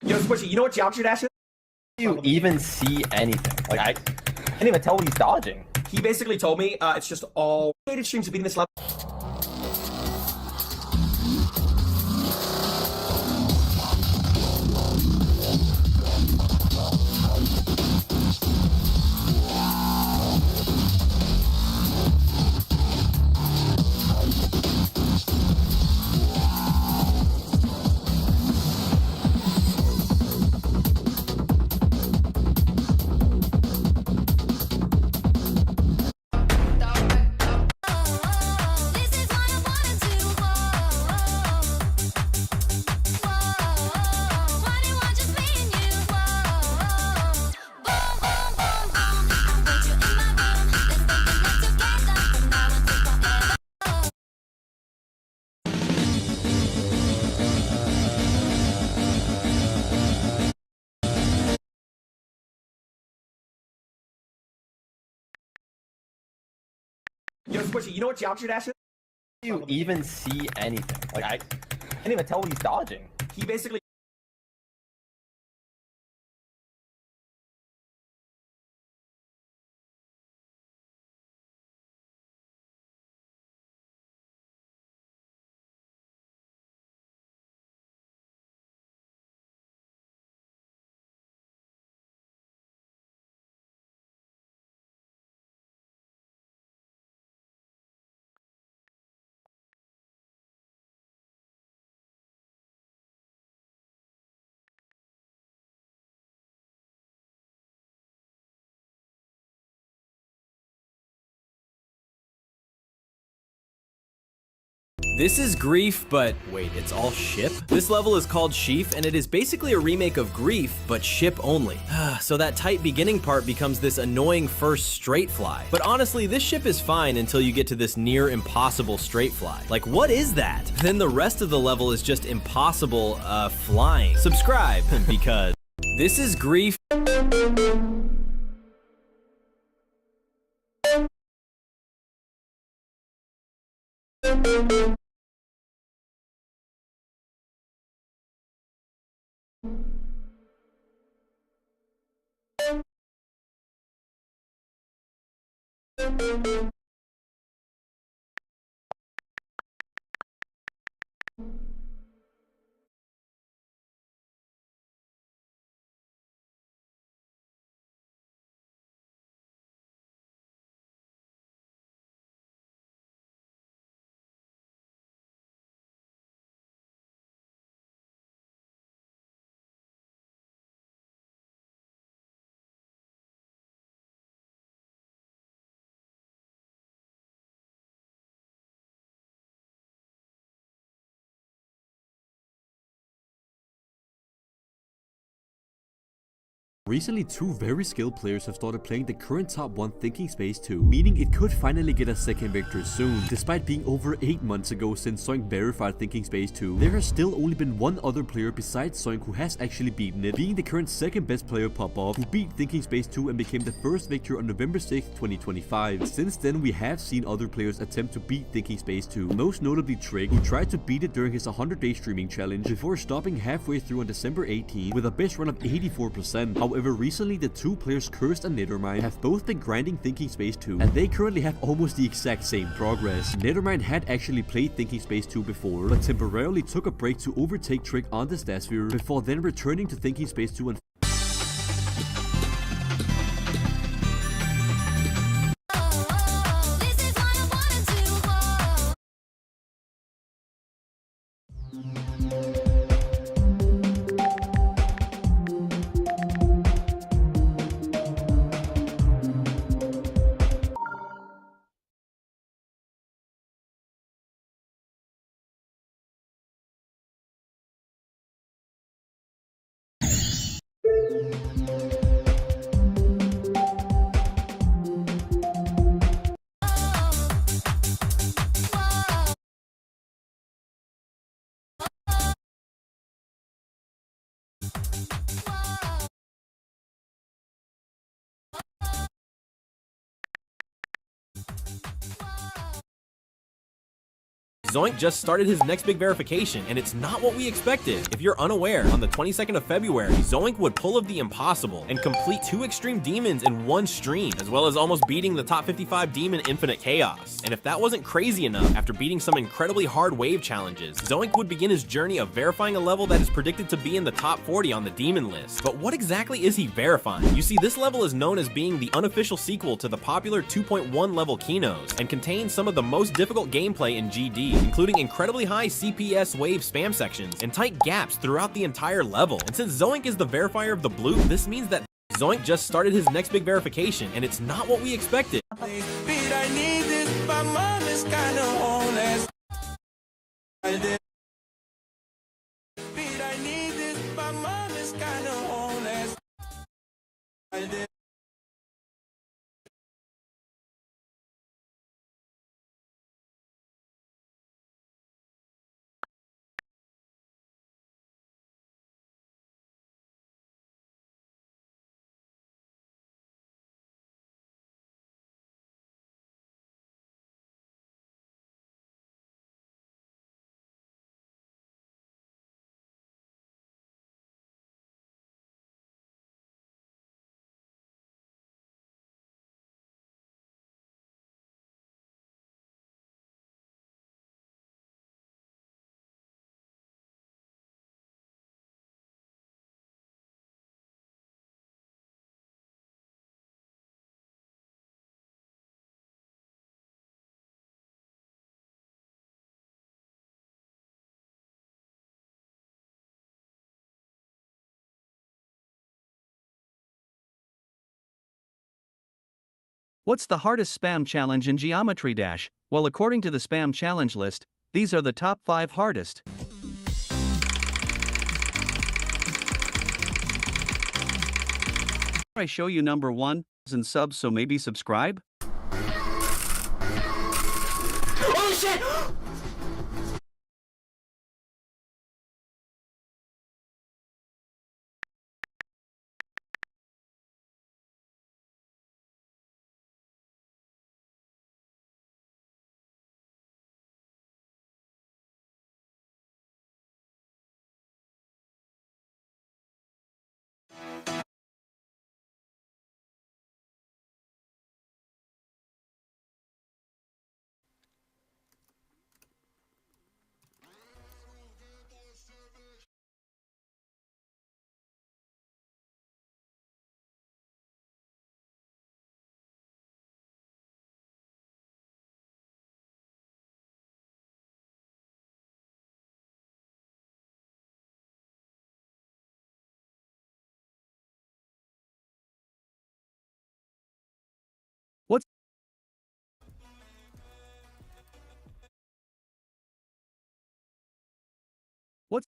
Yo, Squishy, you know what Geometry Dash is? You even see anything? Like I can't even tell what he's dodging. He basically told me it's just all created streams of beating this level. Yo, Squishy, you know what Geometry Dash is? You even see anything? Like I can't even tell what he's dodging. He basically This is Grief, but wait, it's all ship? This level is called Sheaf, and it is basically a remake of Grief, but ship only. So that tight beginning part becomes this annoying first straight fly. But honestly, this ship is fine until you get to this near impossible straight fly. Like, what is that? Then the rest of the level is just impossible, flying. Subscribe, because this is Grief. Recently, two very skilled players have started playing the current top 1 Thinking Space 2, meaning it could finally get a second victory soon. Despite being over 8 months ago since Zoink verified Thinking Space 2, there has still only been one other player besides Zoink who has actually beaten it, being the current second best player Popov, who beat Thinking Space 2 and became the first victor on November 6th, 2025. Since then, we have seen other players attempt to beat Thinking Space 2, most notably Trick, who tried to beat it during his 100-day streaming challenge before stopping halfway through on December 18th with a best run of 84%. However, recently the two players Cursed and Nethermind have both been grinding Thinking Space 2, and they currently have almost the exact same progress. Nethermind had actually played Thinking Space 2 before, but temporarily took a break to overtake Trick on the Statosphere before then returning to Thinking Space 2 and Zoink just started his next big verification, and it's not what we expected. If you're unaware, on the 22nd of February, Zoink would pull of the impossible and complete 2 extreme demons in one stream, as well as almost beating the top 55 demon Infinite Chaos. And if that wasn't crazy enough, after beating some incredibly hard wave challenges, Zoink would begin his journey of verifying a level that is predicted to be in the top 40 on the demon list. But what exactly is he verifying? You see, this level is known as being the unofficial sequel to the popular 2.1 level Kinos, and contains some of the most difficult gameplay in GD, including incredibly high CPS wave spam sections and tight gaps throughout the entire level. And since Zoink is the verifier of the blue, this means that Zoink just started his next big verification, and it's not what we expected. What's the hardest spam challenge in Geometry Dash? Well, according to the spam challenge list, these are the top 5 hardest. I show you number 1 and subs, so maybe subscribe. Holy shit! What's What's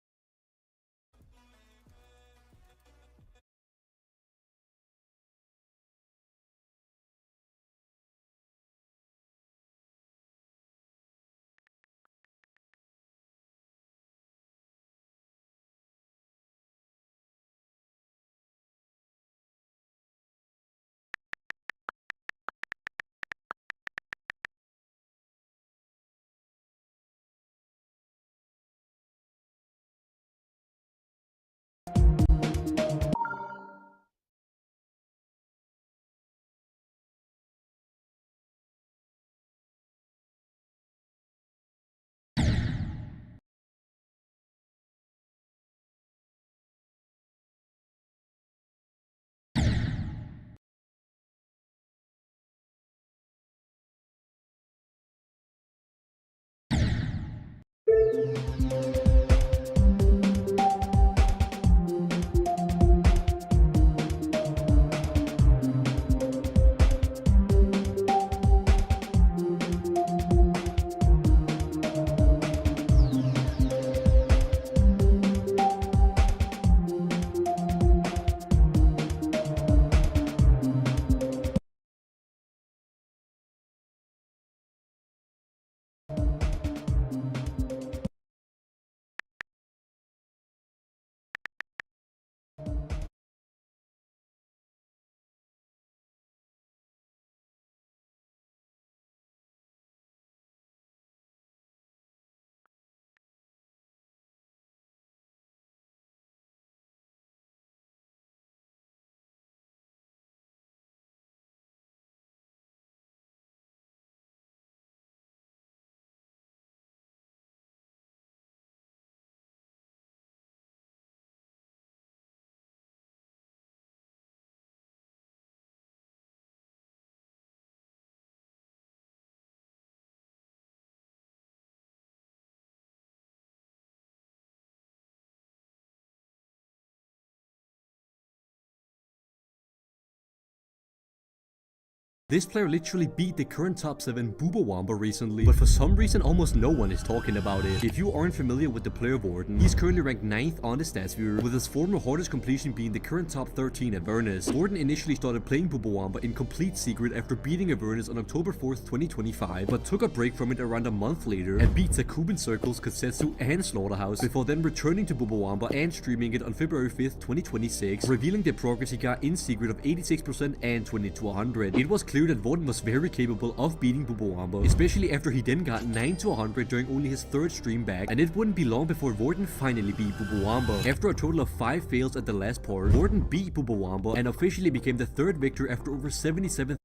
This player literally beat the current top 7 Bubawamba recently, but for some reason almost no one is talking about it. If you aren't familiar with the player Warden, he's currently ranked 9th on the stats viewer, with his former hardest completion being the current top 13 Avernus. Warden initially started playing Bubawamba in complete secret after beating Avernus on October 4th, 2025, but took a break from it around a month later and beat Zakuban Circles, Kosetsu, and Slaughterhouse, before then returning to Bubawamba and streaming it on February 5th, 2026, revealing the progress he got in secret of 86% and 20 to 100. It was clear that Warden was very capable of beating Bubawamba, especially after he then got 9 to 100 during only his 3rd stream back, and it wouldn't be long before Warden finally beat Bubawamba. After a total of 5 fails at the last part, Warden beat Bubawamba and officially became the 3rd victor after over 77.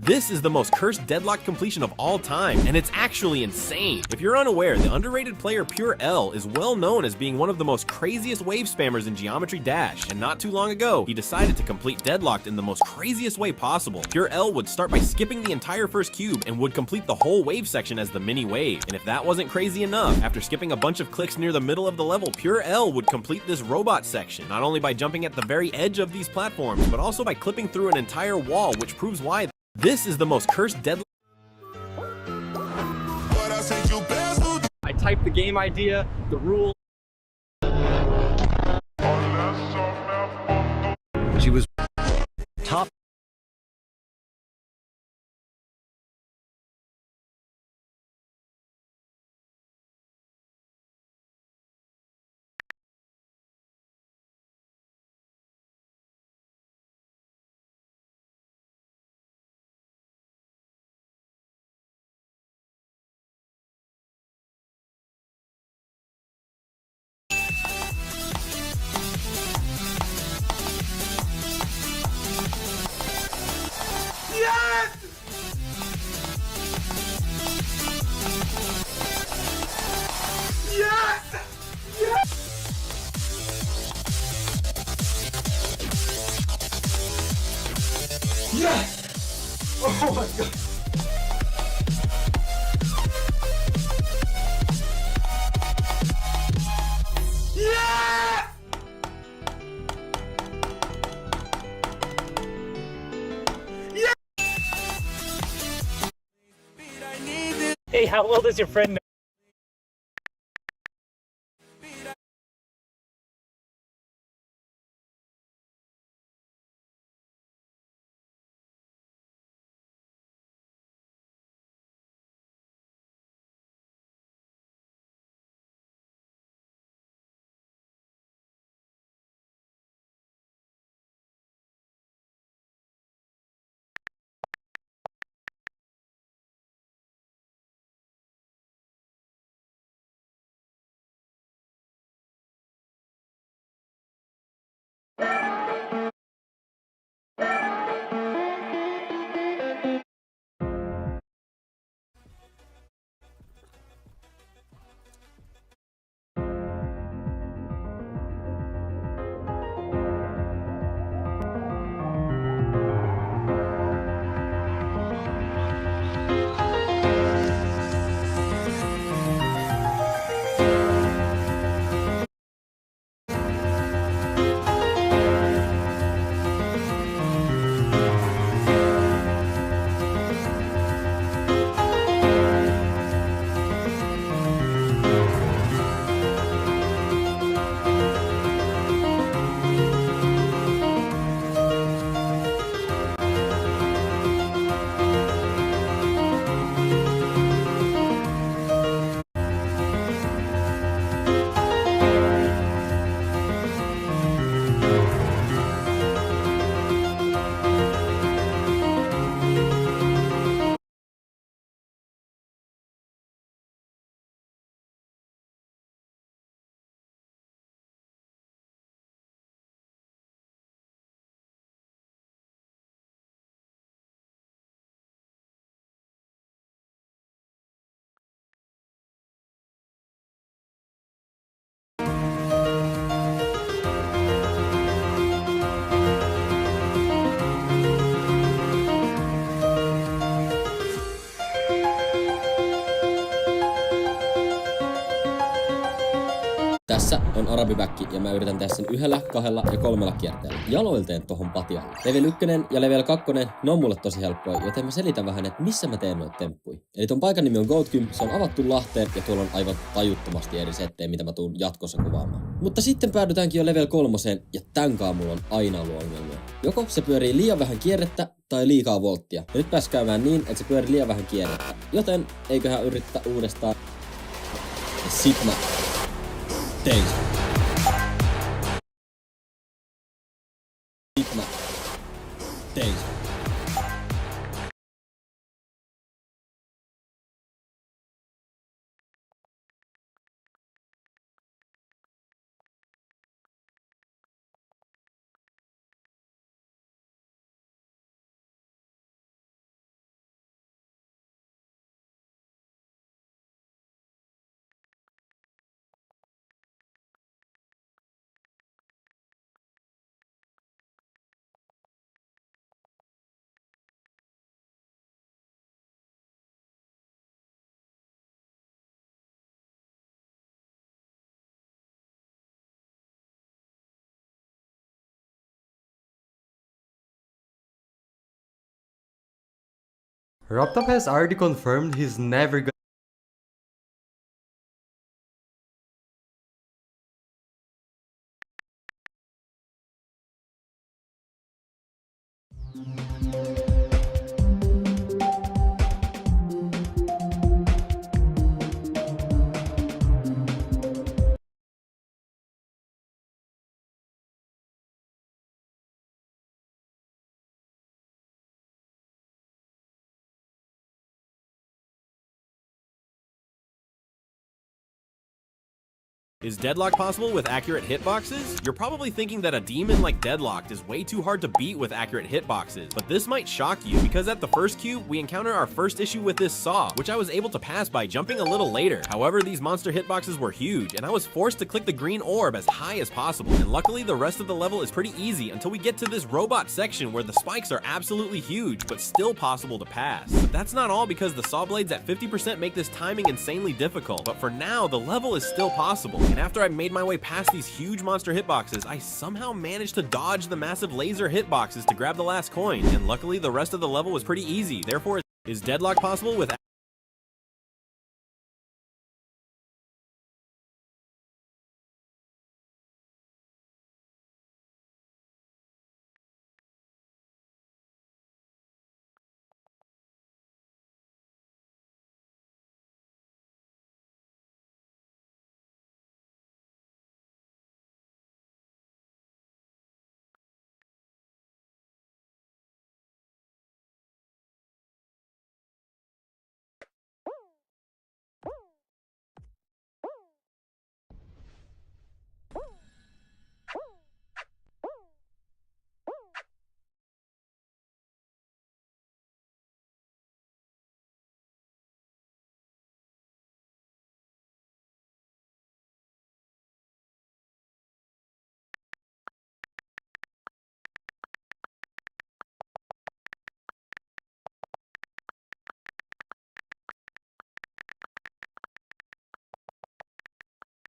This is the most cursed deadlock completion of all time, and it's actually insane. If you're unaware, the underrated player Pure L is well known as being one of the most craziest wave spammers in Geometry Dash, and not too long ago, he decided to complete Deadlocked in the most craziest way possible. Pure L would start by skipping the entire first cube and would complete the whole wave section as the mini wave. And if that wasn't crazy enough, after skipping a bunch of clicks near the middle of the level, Pure L would complete this robot section, not only by jumping at the very edge of these platforms, but also by clipping through an entire wall, which proves why this is the most cursed deadlock. I typed the game idea, the rule. She was top. Hey, how well does your friend know? Tässä on arabiväkki ja mä yritän tehdä sen 1, 2 ja 3 kierteellä. Jaloilteen tohon patjalle. Level 1 ja level 2, ne on mulle tosi helppoja, joten mä selitän vähän, että missä mä teen noita temppuja. Eli ton paikan nimi on Goatgym, se on avattu Lahteen ja tuolla on aivan tajuttomasti eri settejä, mitä mä tuun jatkossa kuvaamaan. Mutta sitten päädytäänkin jo level 3 ja tän mulla on aina ollut ongelmia. Joko se pyörii liian vähän kierrettä tai liikaa volttia. Ja nyt pääs käymään niin, että se pyörii liian vähän kierrettä. Joten eiköhän yrittää uudestaan. Ja sit mä tein sen. Sit mä tein sen. Robtop has already confirmed he's never gonna. Is Deadlock possible with accurate hitboxes? You're probably thinking that a demon like Deadlocked is way too hard to beat with accurate hitboxes, but this might shock you because at the first cube, we encounter our first issue with this Saw, which I was able to pass by jumping a little later. However, these monster hitboxes were huge, and I was forced to click the green orb as high as possible, and luckily the rest of the level is pretty easy until we get to this robot section where the spikes are absolutely huge, but still possible to pass. But that's not all because the Saw blades at 50% make this timing insanely difficult, but for now, the level is still possible. And after I made my way past these huge monster hitboxes, I somehow managed to dodge the massive laser hitboxes to grab the last coin, and luckily the rest of the level was pretty easy. Therefore, is Deadlock possible with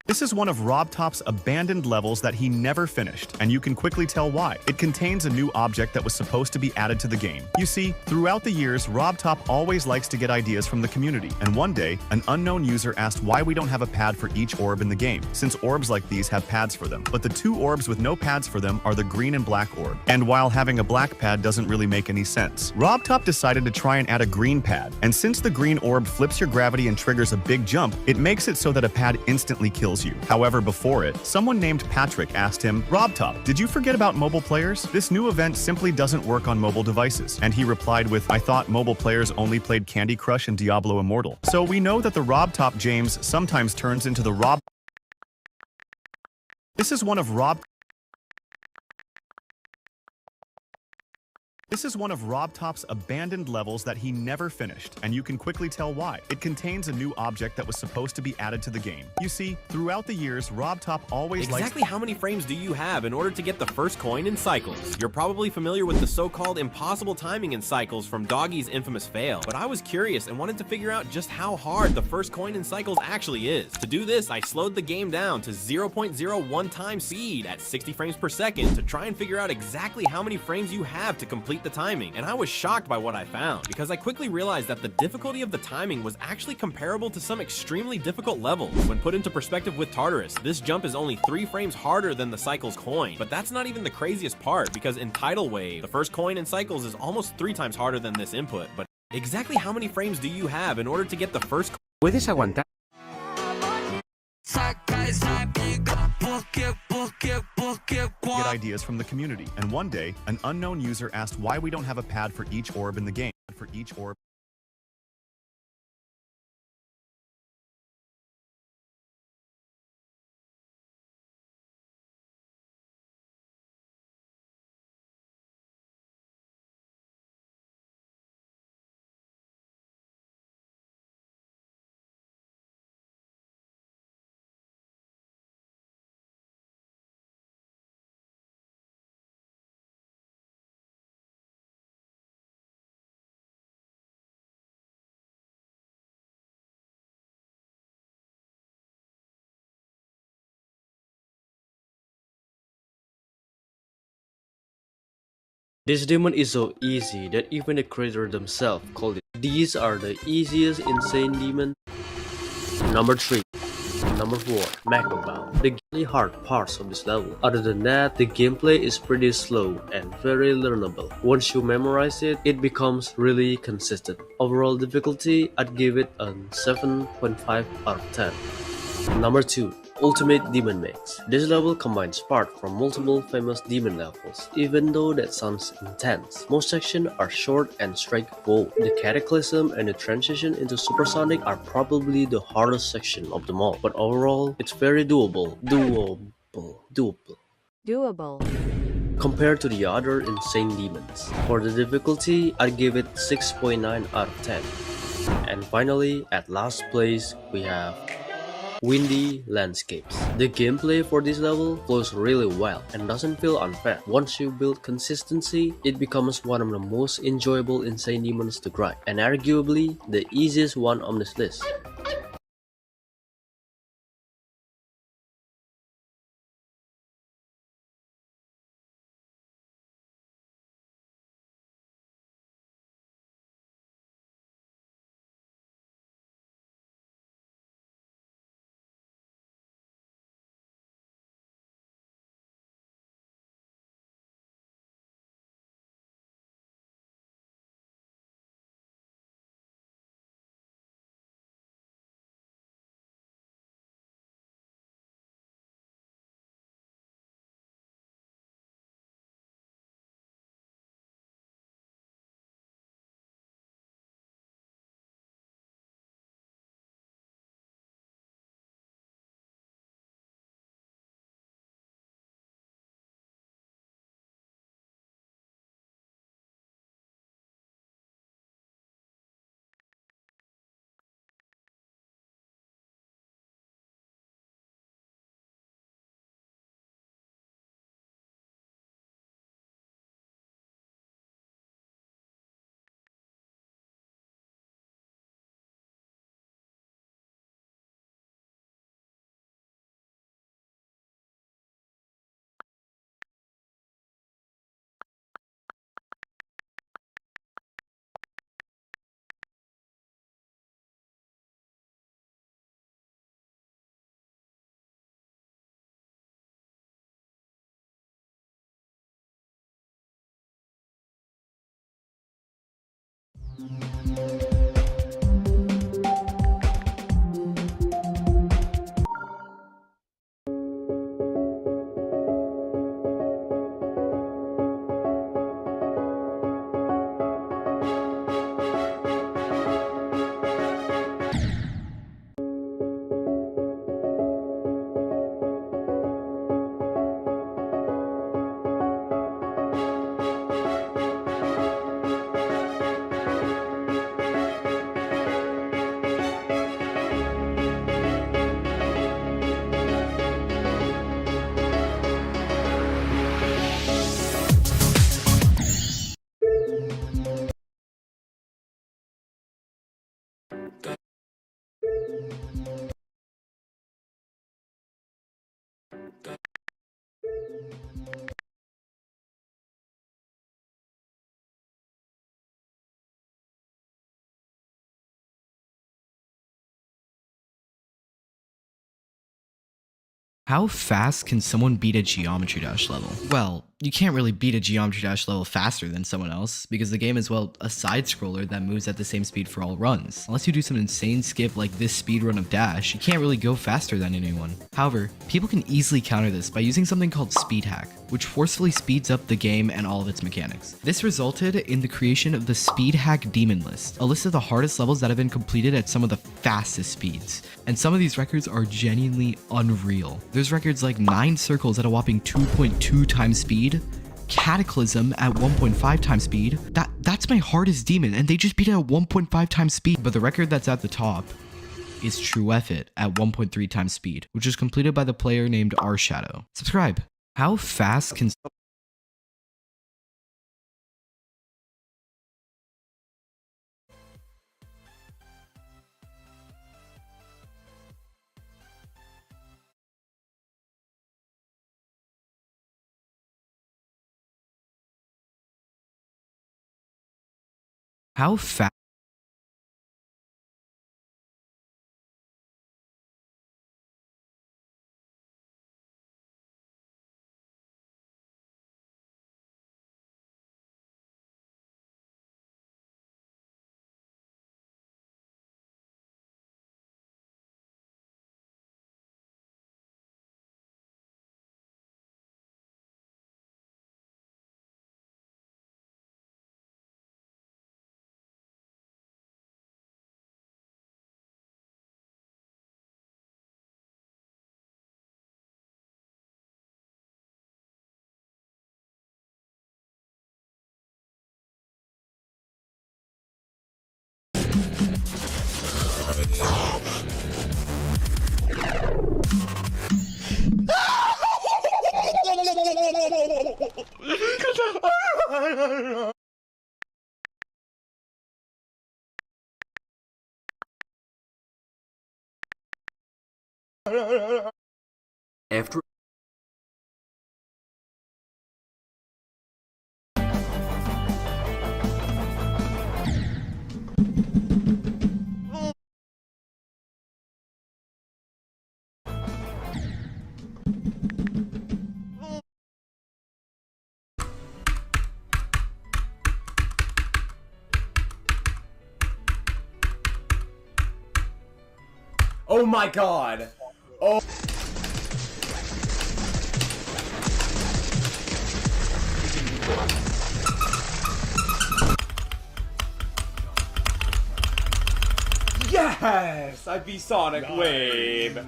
This is one of RobTop's abandoned levels that he never finished, and you can quickly tell why. It contains a new object that was supposed to be added to the game. You see, throughout the years, RobTop always likes to get ideas from the community, and one day, an unknown user asked why we don't have a pad for each orb in the game, since orbs like these have pads for them. But the two orbs with no pads for them are the green and black orb, and while having a black pad doesn't really make any sense, RobTop decided to try and add a green pad, and since the green orb flips your gravity and triggers a big jump, it makes it so that a pad instantly kills you. However, before it, someone named Patrick asked him, RobTop, did you forget about mobile players? This new event simply doesn't work on mobile devices. And he replied with, I thought mobile players only played Candy Crush and Diablo Immortal. So we know that the RobTop James sometimes turns into the Rob. This is one of This is one of RobTop's abandoned levels that he never finished, and you can quickly tell why. It contains a new object that was supposed to be added to the game. You see, throughout the years, RobTop always Exactly how many frames do you have in order to get the first coin in Cycles? You're probably familiar with the so-called impossible timing in Cycles from Doggy's infamous fail, but I was curious and wanted to figure out just how hard the first coin in Cycles actually is. To do this, I slowed the game down to 0.01 times speed at 60 frames per second to try and figure out exactly how many frames you have to complete the timing, and I was shocked by what I found, because I quickly realized that the difficulty of the timing was actually comparable to some extremely difficult levels. When put into perspective with Tartarus, this jump is only 3 frames harder than the Cycles coin, but that's not even the craziest part, because in Tidal Wave, the first coin in Cycles is almost 3 times harder than this input. But exactly how many frames do you have in order to get the first ¿Puedes aguantar? get ideas from the community. And one day, an unknown user asked why we don't have a pad for each orb in the game. For each orb. This demon is so easy that even the creator themselves called it. These are the easiest insane demon. Number 3. Number 4. Macrobound. The really hard parts of this level. Other than that, the gameplay is pretty slow and very learnable. Once you memorize it, it becomes really consistent. Overall difficulty, I'd give it a 7.5 out of 10. Number 2. Ultimate Demon Mix. This level combines parts from multiple famous demon levels, even though that sounds intense. Most sections are short and straightforward. The Cataclysm and the transition into Supersonic are probably the hardest section of them all, but overall, it's very doable. Compared to the other insane demons. For the difficulty, I'd give it 6.9 out of 10. And finally, at last place, we have Windy Landscapes. The gameplay for this level flows really well and doesn't feel unfair. Once you build consistency, it becomes one of the most enjoyable insane demons to grind, and arguably the easiest one on this list. How fast can someone beat a Geometry Dash level? Well, you can't really beat a Geometry Dash level faster than someone else, because the game is, well, a side-scroller that moves at the same speed for all runs. Unless you do some insane skip like this speedrun of Dash, you can't really go faster than anyone. However, people can easily counter this by using something called Speed Hack, which forcefully speeds up the game and all of its mechanics. This resulted in the creation of the Speed Hack Demon List, a list of the hardest levels that have been completed at some of the fastest speeds. And some of these records are genuinely unreal. There's records like 9 circles at a whopping 2.2 times speed, Cataclysm at 1.5 times speed. That's my hardest demon, and they just beat it at 1.5 times speed. But the record that's at the top is True Effort at 1.3 times speed, which was completed by the player named R Shadow. Subscribe. How fast can How fast After Oh my god! Oh. Yes! I beat Sonic Wave!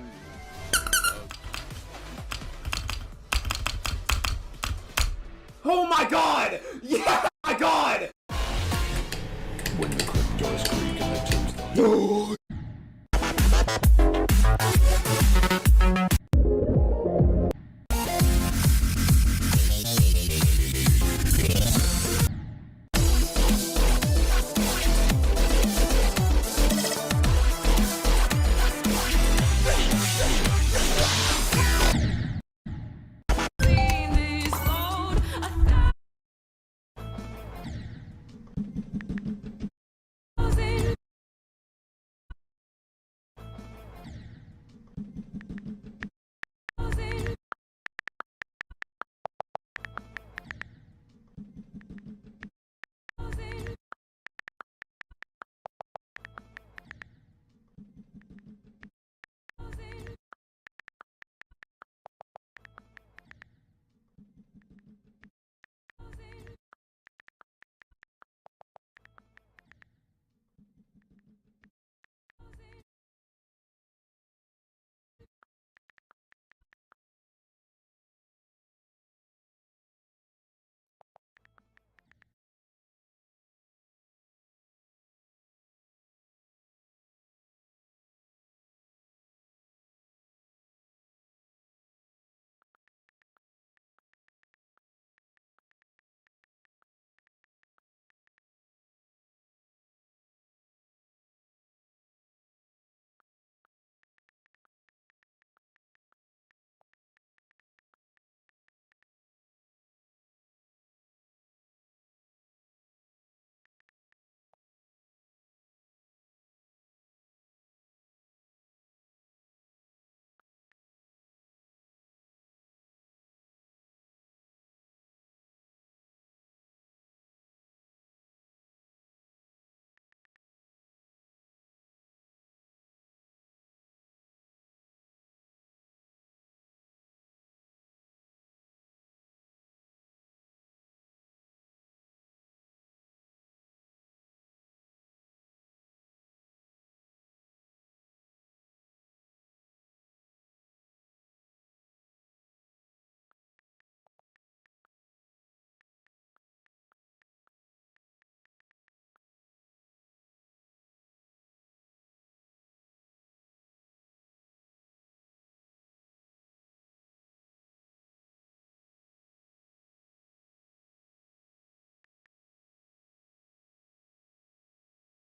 Oh my god! Yeah! Oh my god! When the clip doors creak and the tombstone.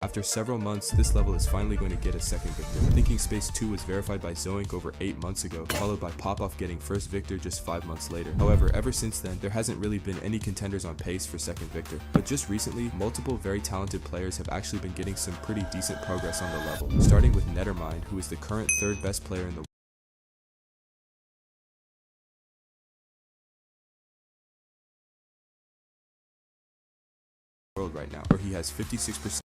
After several months, this level is finally going to get a second victor. Thinking Space 2 was verified by Zoink over 8 months ago, followed by Popoff getting first victor just 5 months later. However, ever since then, there hasn't really been any contenders on pace for second victor. But just recently, multiple very talented players have actually been getting some pretty decent progress on the level, starting with Nethermind, who is the current third best player in the world right now, where he has 56%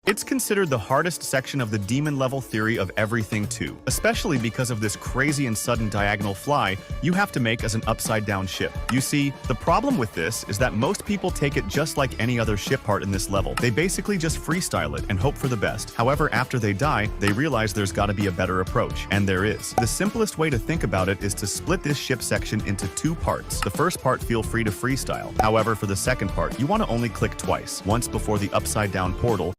It's considered the hardest section of the demon level theory of everything too, especially because of this crazy and sudden diagonal fly you have to make as an upside down ship. You see, the problem with this is that most people take it just like any other ship part in this level. They basically just freestyle it and hope for the best. However, after they die, they realize there's gotta be a better approach, and there is. The simplest way to think about it is to split this ship section into 2 parts. The first part feel free to freestyle. However, for the second part, you want to only click twice, once before the upside down portal,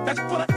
That's what I